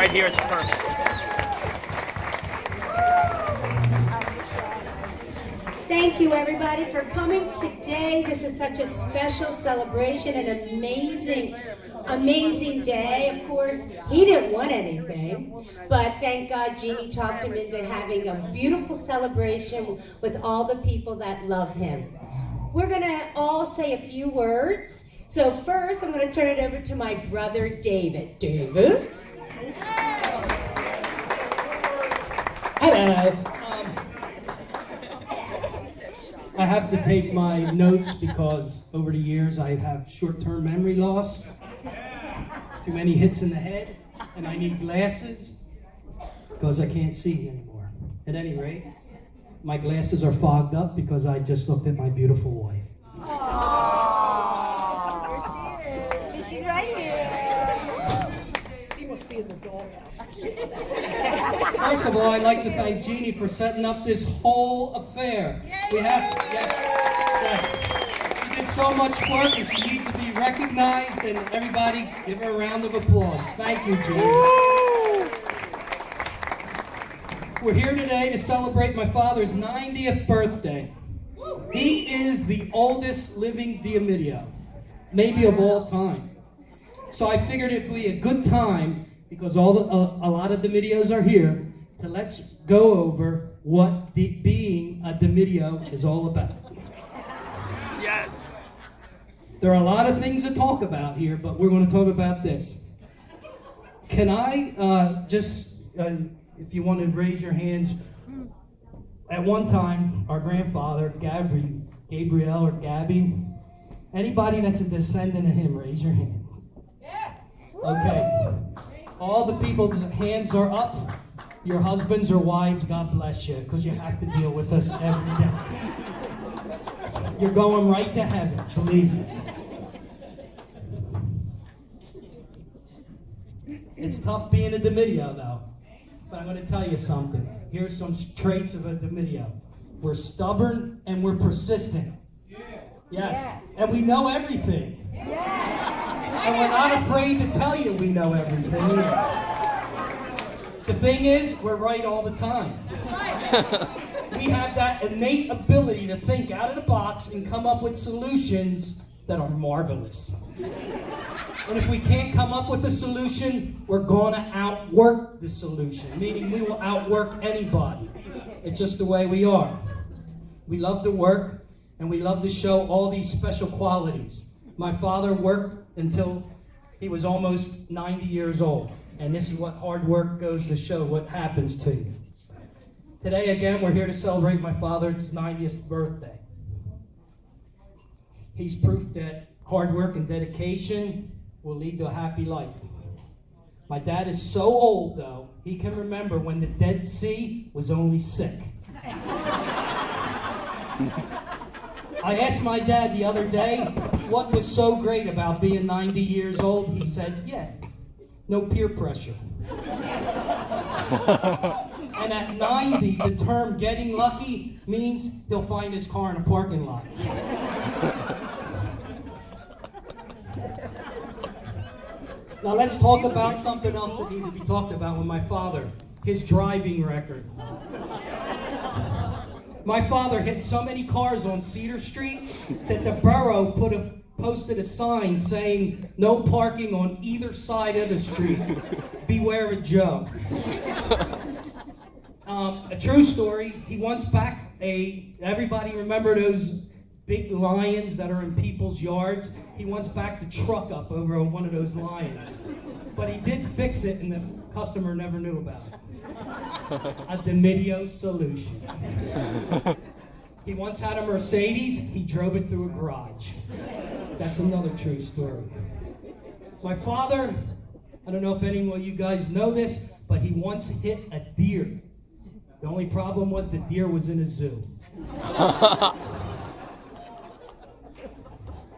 right here is perfect. Thank you, everybody, for coming today. This is such a special celebration, an amazing day. Of course, he didn't want anything, but thank God Jeannie talked him into having a beautiful celebration with all the people that love him. We're going to all say a few words. So first, I'm going to turn it over to my brother, David. David? Hello. I have to take my notes because over the years I have short-term memory loss, too many hits in the head, and I need glasses because I can't see anymore. At any rate, my glasses are fogged up because I just looked at my beautiful wife. Aww. Here she is. She's right here. He must be in the doghouse. First of all, I'd like to thank Jeannie for setting up this whole affair. Yes. She did so much work and she needs to be recognized, and everybody give her a round of applause. Thank you, Jeannie. We're here today to celebrate my father's 90th birthday. He is the oldest living D'Amelio, maybe of all time. So I figured it'd be a good time, because a lot of D'Amelios are here, to let's go over what being a D'Amelio is all about. Yes. There are a lot of things to talk about here, but we're going to talk about this. Can I if you want to raise your hands, at one time, our grandfather, Gabriel or Gabby, anybody that's a descendant of him, raise your hand. Yeah. Okay. All the people's hands are up. Your husbands or wives, God bless you, because you have to deal with us every day. You're going right to heaven, believe me. It's tough being a D'Amelio, though. But I'm going to tell you something. Here's some traits of a D'Amelio. We're stubborn and we're persistent. Yes. And we know everything. And we're not afraid to tell you we know everything either. The thing is, we're right all the time. We have that innate ability to think out of the box and come up with solutions that are marvelous. And if we can't come up with a solution, we're going to outwork the solution, meaning we will outwork anybody. It's just the way we are. We love to work, and we love to show all these special qualities. My father worked until he was almost 90 years old, and this is what hard work goes to show, what happens to you. Today, again, we're here to celebrate my father's 90th birthday. He's proof that hard work and dedication will lead to a happy life. My dad is so old, though, he can remember when the Dead Sea was only sick. I asked my dad the other day what was so great about being 90 years old. He said, yeah, no peer pressure. And at 90, the term getting lucky means he'll find his car in a parking lot. Now let's talk about something else that needs to be talked about with my father, his driving record. My father hit so many cars on Cedar Street that the borough posted a sign saying, no parking on either side of the street. Beware of Joe. A true story, he once backed everybody remember those big lions that are in people's yards? He once backed a truck up over one of those lions. But he did fix it and the customer never knew about it. A D'Amelio solution. He once had a Mercedes, he drove it through a garage. That's another true story. My father, I don't know if any of you guys know this, but he once hit a deer. The only problem was the deer was in a zoo.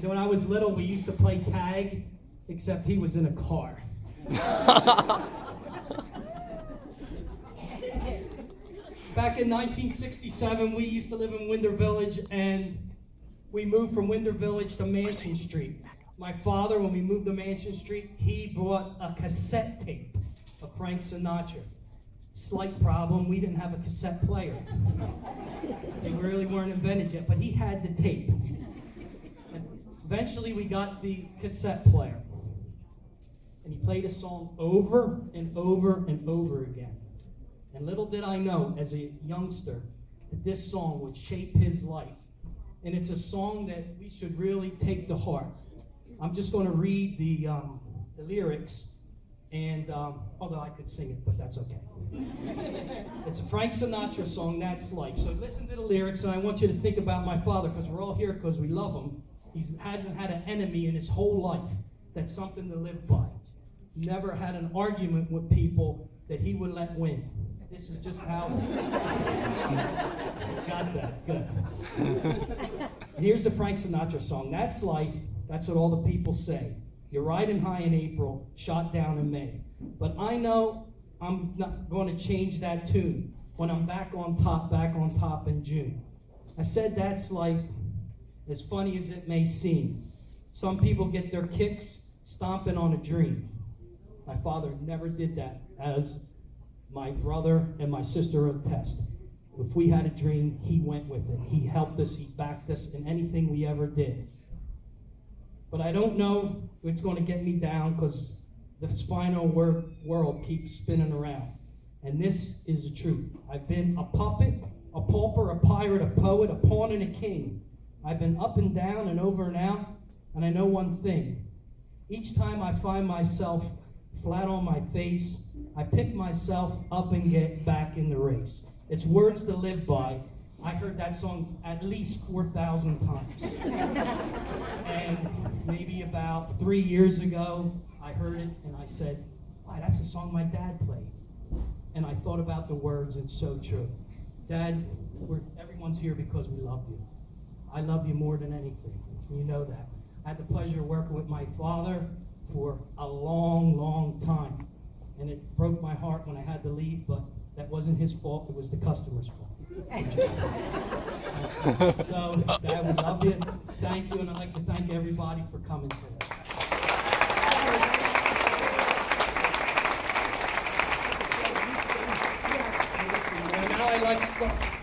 When I was little, we used to play tag, except he was in a car. Back in 1967, we used to live in Winter Village, and we moved from Winter Village to Mansion Street. My father, when we moved to Mansion Street, he brought a cassette tape of Frank Sinatra. Slight problem, we didn't have a cassette player. They really weren't invented yet, but he had the tape. And eventually we got the cassette player. And he played a song over and over and over again. And little did I know, as a youngster, that this song would shape his life. And it's a song that we should really take to heart. I'm just going to read the lyrics, and although I could sing it, but that's okay. It's a Frank Sinatra song, That's Life. So listen to the lyrics, and I want you to think about my father, because we're all here because we love him. He hasn't had an enemy in his whole life. That's something to live by. Never had an argument with people that he would let win. This is just how. Got that, good. Here's the Frank Sinatra song. That's life, that's what all the people say. You're riding high in April, shot down in May. But I know I'm not going to change that tune when I'm back on top in June. I said that's life, as funny as it may seem. Some people get their kicks stomping on a dream. My father never did that, as my brother and my sister attest. If we had a dream, he went with it. He helped us, he backed us in anything we ever did. But I don't know if it's going to get me down, because the spinal world keeps spinning around. And this is the truth. I've been a puppet, a pauper, a pirate, a poet, a pawn, and a king. I've been up and down and over and out, and I know one thing. Each time I find myself flat on my face, I pick myself up and get back in the race. It's words to live by. I heard that song at least 4,000 times. And maybe about 3 years ago, I heard it and I said, wow, that's a song my dad played. And I thought about the words, and so true. Dad, everyone's here because we love you. I love you more than anything. You know that. I had the pleasure of working with my father for a long, long time. And it broke my heart when I had to leave, but that wasn't his fault, it was the customer's fault. So, Dad, we love you. Thank you, and I'd like to thank everybody for coming today.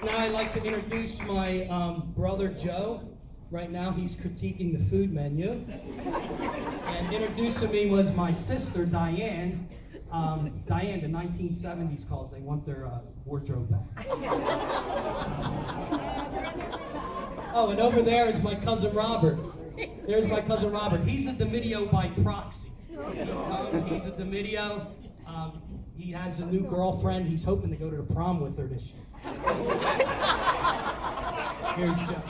Now I'd like to introduce my brother Joe. Right now he's critiquing the food menu. And introducing me was my sister Diane. Diane, the 1970s calls, they want their wardrobe back. Oh, and over there is my cousin Robert. There's my cousin Robert. He's a Domidio by proxy. He's a Domidio. He has a new girlfriend. He's hoping to go to the prom with her this year. Here's Joe.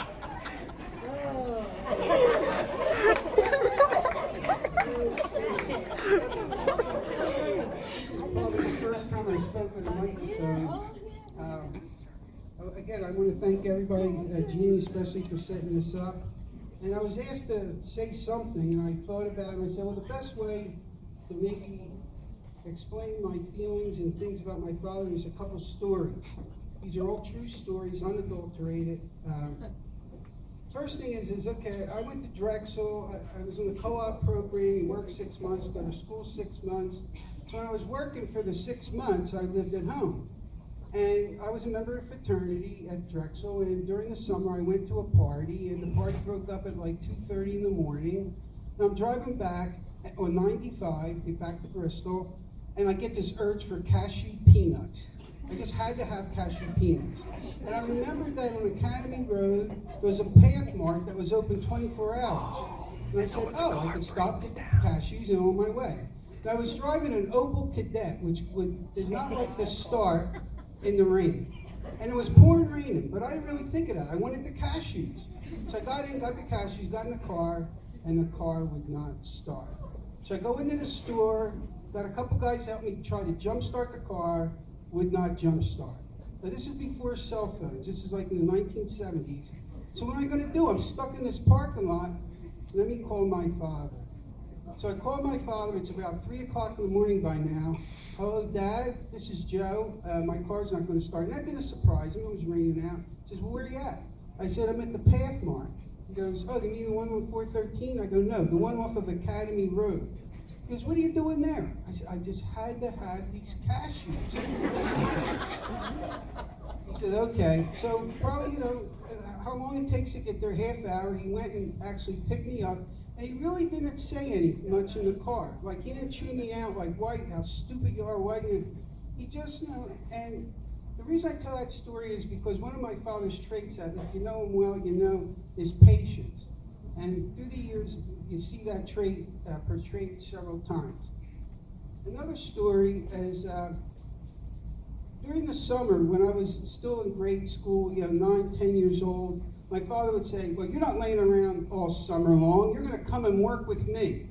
This is probably the first time I spoke with a microphone. Again, I want to thank everybody, Jeannie especially, for setting this up. And I was asked to say something, and I thought about it, and I said, well, the best way to maybe explain my feelings and things about my father is a couple stories. These are all true stories, unadulterated. First thing is okay, I went to Drexel, I was in the co-op program, worked 6 months, go to school 6 months. So when I was working for the 6 months, I lived at home. And I was a member of fraternity at Drexel, and during the summer I went to a party, and the party broke up at like 2:30 in the morning. And I'm driving back on 95, get back to Bristol, and I get this urge for cashew peanuts. I just had to have cashew peanuts. And I remembered that on Academy Road, there was a Pathmark that was open 24 hours. And I said, oh, I can stop the cashews and on my way. And I was driving an Opel Kadett, which did not like to start in the rain. And it was pouring raining, but I didn't really think of that. I wanted the cashews. So I got in, got the cashews, got in the car, and the car would not start. So I go into the store, got a couple guys help me try to jump start the car, would not jump start. Now this is before cell phones. This is like in the 1970s. So what am I going to do? I'm stuck in this parking lot. Let me call my father. So I called my father. It's about 3 o'clock in the morning by now. Hello, Dad. This is Joe. My car's not going to start. And that didn't surprise him. It was raining out. He says, well, where are you at? I said, I'm at the Pathmark. He goes, oh, you mean the one on 413? I go, no, the one off of Academy Road. He goes, what are you doing there? I said, I just had to have these cashews. He said, okay. So probably, how long it takes to get there, half hour. He went and actually picked me up. And he really didn't say anything much in the car. Like, he didn't chew me out like, White, how stupid you are, White. He just, and the reason I tell that story is because one of my father's traits, that if you know him well, you know, is patience. And through the years, you see that trait portrayed several times. Another story is during the summer when I was still in grade school, 9, 10 years old, my father would say, well, you're not laying around all summer long. You're going to come and work with me.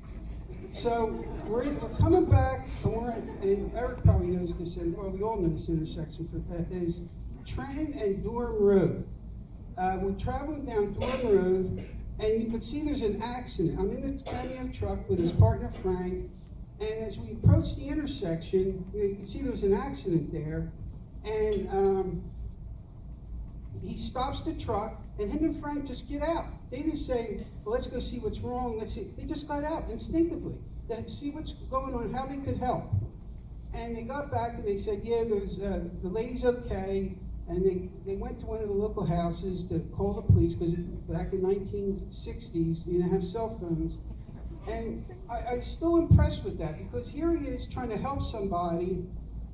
So we're coming back, and Eric probably knows this, and well, we all know this intersection, is Trenton and Durham Road. We're traveling down Durham Road, and you could see there's an accident. I'm in the Cameo truck with his partner Frank, and as we approach the intersection, you can see there's an accident there, and he stops the truck, and him and Frank just get out. They didn't say, well, let's go see what's wrong. Let's see. They just got out instinctively to see what's going on, how they could help. And they got back and they said, yeah, there's the lady's okay. And they went to one of the local houses to call the police because back in 1960s, you didn't have cell phones. And I'm still impressed with that because here he is trying to help somebody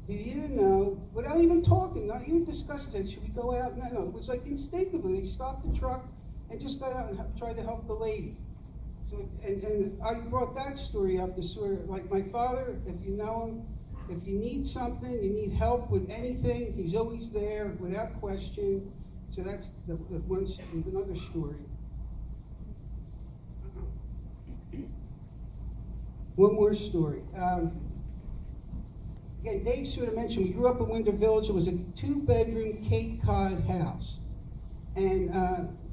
he didn't know, without even talking, not even discussing it. Should we go out? No, it was like instinctively. They stopped the truck and just got out and tried to help the lady. So, and I brought that story up to sort of, like my father, if you know him, if you need something, you need help with anything, he's always there without question. So that's another story. One more story. Again, Dave sort of mentioned we grew up in Winter Village. It was a 2-bedroom Cape Cod house. And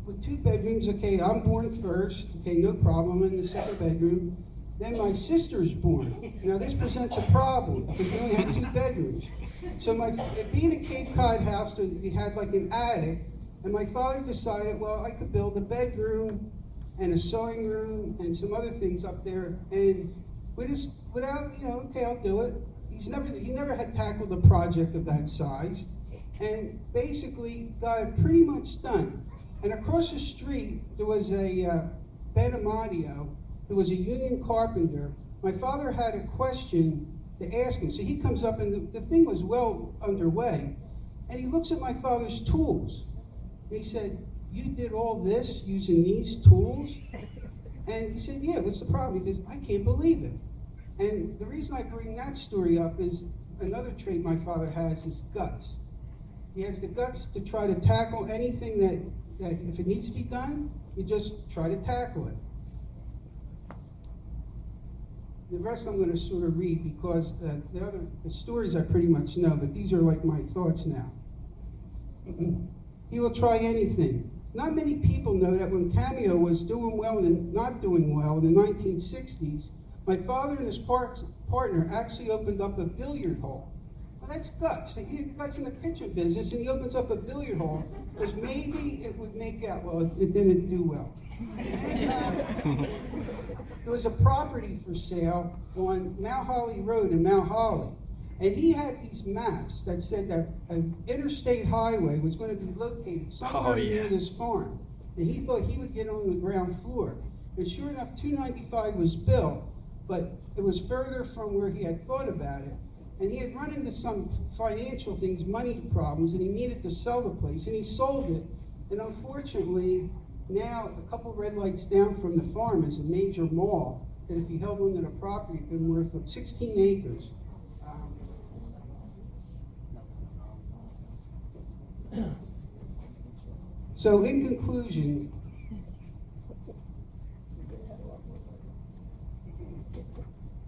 with 2 bedrooms, okay, I'm born first. Okay, no problem. I'm in the 2nd bedroom. Then my sister's born. Now this presents a problem because we only had 2 bedrooms. So it being a Cape Cod house, we had like an attic. And my father decided, well, I could build a bedroom and a sewing room and some other things up there. And without, okay, I'll do it. He never had tackled a project of that size, and basically got it pretty much done. And across the street, there was a Ben Amadio, who was a union carpenter. My father had a question to ask him, so he comes up, and the thing was well underway, and he looks at my father's tools, and he said, you did all this using these tools? And he said, yeah, what's the problem? He goes, I can't believe it. And the reason I bring that story up is another trait my father has is guts. He has the guts to try to tackle anything that if it needs to be done, you just try to tackle it. The rest I'm going to sort of read because the stories I pretty much know, but these are like my thoughts now. He will try anything. Not many people know that when Cameo was doing well and not doing well in the 1960s, my father and his partner actually opened up a billiard hall. Well, that's guts. He guts in the kitchen business, and he opens up a billiard hall because maybe it would make out. Well, it didn't do well. And, there was a property for sale on Mount Holly Road in Mount Holly, and he had these maps that said that an interstate highway was going to be located somewhere near this farm, and he thought he would get on the ground floor. And sure enough, 295 was built. But it was further from where he had thought about it. And he had run into some financial things, money problems, and he needed to sell the place, and he sold it. And unfortunately, now a couple red lights down from the farm is a major mall that if he held onto the property, had been worth 16 acres. So in conclusion,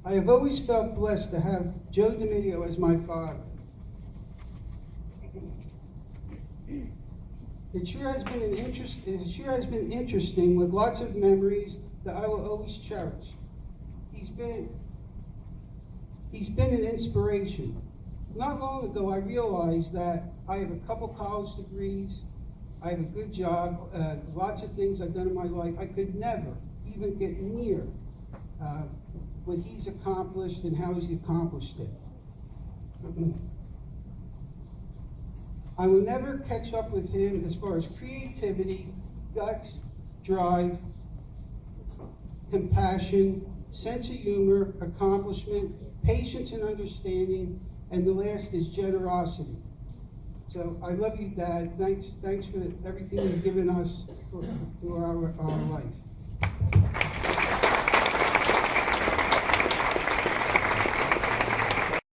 I have always felt blessed to have Joe DiMedio as my father. It sure has been interesting with lots of memories that I will always cherish. He's been an inspiration. Not long ago, I realized that I have a couple college degrees, I have a good job, lots of things I've done in my life. I could never even get near what he's accomplished and how he's accomplished it. I will never catch up with him as far as creativity, guts, drive, compassion, sense of humor, accomplishment, patience and understanding, and the last is generosity. So I love you, Dad. Thanks for everything you've given us for our life.